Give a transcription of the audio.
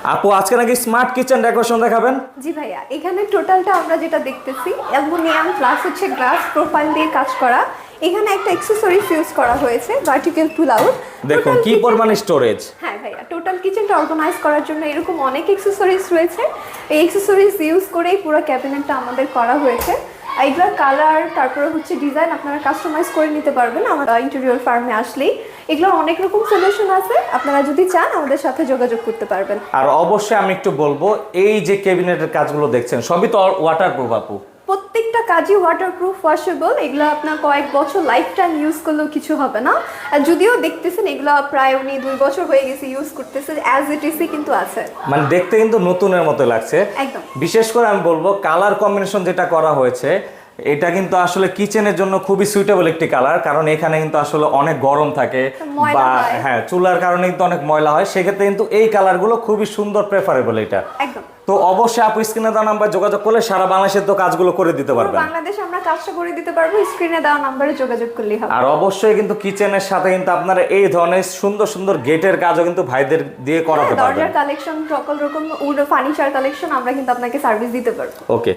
আপু আজকে নাকি স্মার্ট কিচেন ডেকোরেশন দেখাবেন? জি ভাইয়া, এখানে টোটালটা আমরা যেটা দেখতেছি অ্যালুমিনিয়াম প্লাস হচ্ছে গ্লাস প্রোফাইল দিয়ে কাজ করা। এখানে একটা অ্যাক্সেসরিজ ইউজ করা হয়েছে ভার্টিক্যাল পুল আউট। দেখুন কি পরিমাণ স্টোরেজ। হ্যাঁ ভাইয়া, টোটাল কিচেনটা অর্গানাইজ করার জন্য এরকম অনেক অ্যাক্সেসরিজ রয়েছে। এই অ্যাক্সেসরিজ ইউজ করেই পুরো ক্যাবিনেটটা আমাদের করা হয়েছে। এইগুলোর কালার তারপরে হচ্ছে ডিজাইন আপনারা কাস্টমাইজ করে নিতে পারবেন আমাদের ইন্টেরিয়র ফার্মে আসলেই। এগুলোর অনেক রকম সলিউশন আছে, আপনারা যদি চান আমাদের সাথে যোগাযোগ করতে পারবেন। আর অবশ্যই আমি একটু বলবো, এই যে ক্যাবিনেটের কাজগুলো দেখছেন সবই তো ওয়াটারপ্রুফ আপু। প্রত্যেকটা কাজই ওয়াটারপ্রুফ ওয়াশেবল। এগুলো আপনার কয়েক বছর লাইফ টাইম ইউজ করলেও কিছু হবে না। আর যদিও দেখতেছেন এগুলো প্রায় উনি 2 বছর হয়ে গেছে ইউজ করতেছে, অ্যাজ ইট ইসই কিন্তু আছে, মানে দেখতে কিন্তু নতুনের মতো লাগছে একদম। বিশেষ করে আমি বলবো কালার কম্বিনেশন যেটা করা হয়েছে এটা কিন্তু আসলে কিচেনের জন্য খুবই সুইটেবল একটি কালার, কারণ এখানে কিন্তু আসলে অনেক গরম থাকে বা হ্যাঁ চুলার কারণে কিন্তু অনেক ময়লা হয়, সেক্ষেত্রে কিন্তু এই কালারগুলো খুবই সুন্দর প্রেফারেবল এটা। একদম। তো অবশ্যই আপু স্ক্রিনে দেওয়া নাম্বার যোগাযোগ করলে সারা বাংলাদেশের তো কাজগুলো করে দিতে পারবেন। বাংলাদেশে আমরা কাজটা করে দিতে পারবো, স্ক্রিনে দেওয়া নম্বরে যোগাযোগ করলেই হবে। আর অবশ্যই কিন্তু কিচেনের সাথে কিন্তু আপনারা এই ধরনের সুন্দর সুন্দর গেটের কাজও কিন্তু ভাইদের দিয়ে করাতে পারবেন। দরজার কালেকশন, সকল রকম উড ফার্নিচার কালেকশন আমরা কিন্তু আপনাকে সার্ভিস দিতে পারবো। ওকে।